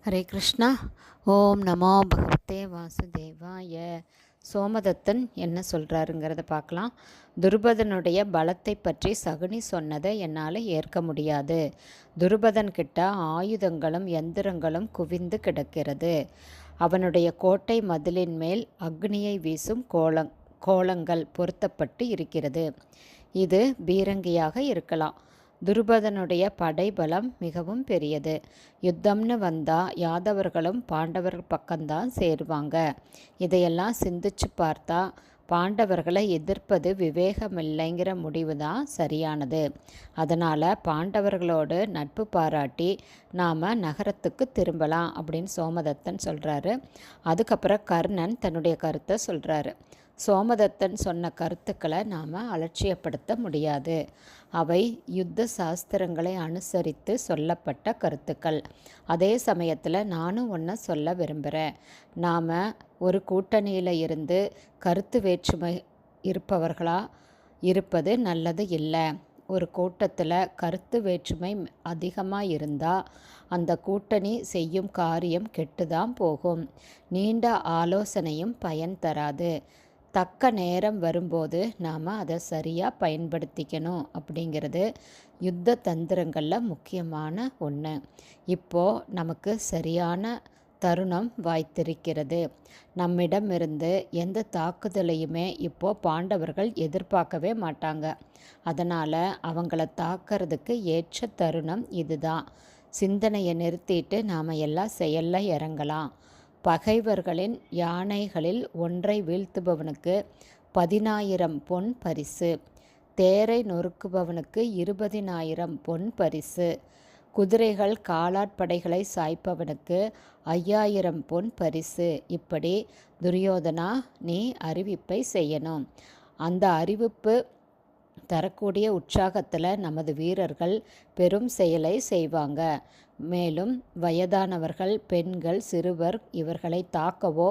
ஹரே கிருஷ்ணா. ஓம் நமோ பகவதே வாசுதேவாய. சோமதத்தன் என்ன சொல்கிறாருங்கிறத பார்க்கலாம். துருபதனுடைய பலத்தை பற்றி சகுனி சொன்னதை என்னால் ஏற்க முடியாது. துருபதன்கிட்ட ஆயுதங்களும் எந்திரங்களும் குவிந்து கிடக்கிறது. அவனுடைய கோட்டை மதிலின் மேல் அக்னியை வீசும் கோலங்கள் பொருத்தப்பட்டு இருக்கிறது. இது பீரங்கியாக இருக்கலாம். துருபதனுடைய படைபலம் மிகவும் பெரியது. யுத்தம்னு வந்தால் யாதவர்களும் பாண்டவர்கள் பக்கம்தான் சேருவாங்க. இதையெல்லாம் சிந்திச்சு பார்த்தா பாண்டவர்களை எதிர்ப்பது விவேகமில்லைங்கிற முடிவு தான் சரியானது. அதனால் பாண்டவர்களோடு நட்பு பாராட்டி நாம் நகரத்துக்கு திரும்பலாம் அப்படின்னு சோமதத்தன் சொல்கிறாரு. அதுக்கப்புறம் கர்ணன் தன்னுடைய கருத்தை சொல்கிறாரு. சோமதத்தன் சொன்ன கருத்துக்களை நாம் அலட்சியப்படுத்த முடியாது. அவை யுத்த சாஸ்திரங்களை அனுசரித்து சொல்லப்பட்ட கருத்துக்கள். அதே சமயத்தில் நானும் ஒன்று சொல்ல விரும்புகிறேன். நாம் ஒரு கூட்டணியில் இருந்து கருத்து வேற்றுமை இருப்பவர்களாக இருப்பது நல்லது இல்லை. ஒரு கூட்டத்தில் கருத்து வேற்றுமை அதிகமாக இருந்தால் அந்த கூட்டணி செய்யும் காரியம் கெட்டுதான் போகும். நீண்ட ஆலோசனையும் பயன் தராது. தக்க நேரம் வரும்போது நாம் அதை சரியாக பயன்படுத்திக்கணும் அப்படிங்கிறது யுத்த தந்திரங்களில் முக்கியமான ஒன்று. இப்போது நமக்கு சரியான தருணம் வாய்த்திருக்கிறது. நம்மிடமிருந்து எந்த தாக்குதலையுமே இப்போது பாண்டவர்கள் எதிர்பார்க்கவே மாட்டாங்க. அதனால் அவங்கள தாக்கிறதுக்கு ஏற்ற தருணம் இதுதான். சிந்தனையை நிறுத்திட்டு நாம் எல்லாம் செயலில் இறங்கலாம். பகைவர்களின் யானைகளில் ஒன்றை வீழ்த்துபவனுக்கு 10,000 பொன் பரிசு. தேரை நொறுக்குபவனுக்கு 20,000 பொன் பரிசு. குதிரைகள் காலாட்படைகளை சாய்ப்பவனுக்கு 5,000 பொன் பரிசு. இப்படி துரியோதனா, நீ அறிவிப்பை செய்யணும். அந்த அறிவிப்பு தரக்கூடிய உற்சாகத்தில் நமது வீரர்கள் பெரும் செயலை செய்வாங்க. மேலும் வயதானவர்கள், பெண்கள், சிறுவர் இவர்களை தாக்கவோ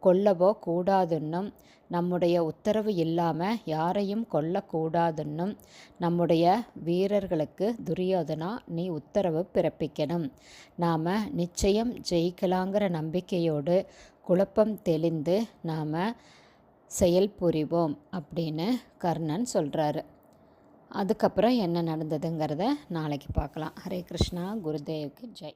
கொல்லவோ கூடாதுன்னும், நம்முடைய உத்தரவு இல்லாமல் யாரையும் கொல்லக்கூடாதுன்னும் நம்முடைய வீரர்களுக்கு துரியோதனா நீ உத்தரவு பிறப்பிக்கணும். நாம் நிச்சயம் ஜெயிக்கலாங்கிற நம்பிக்கையோடு குழப்பம் தெளிந்து நாம் செயல் புரிவோம் அப்படின்னு கர்ணன் சொல்கிறாரு. அதுக்கப்புறம் என்ன நடந்ததுங்கிறத நாளைக்கு பார்க்கலாம். ஹரே கிருஷ்ணா. குருதேவுக்கு ஜெய்.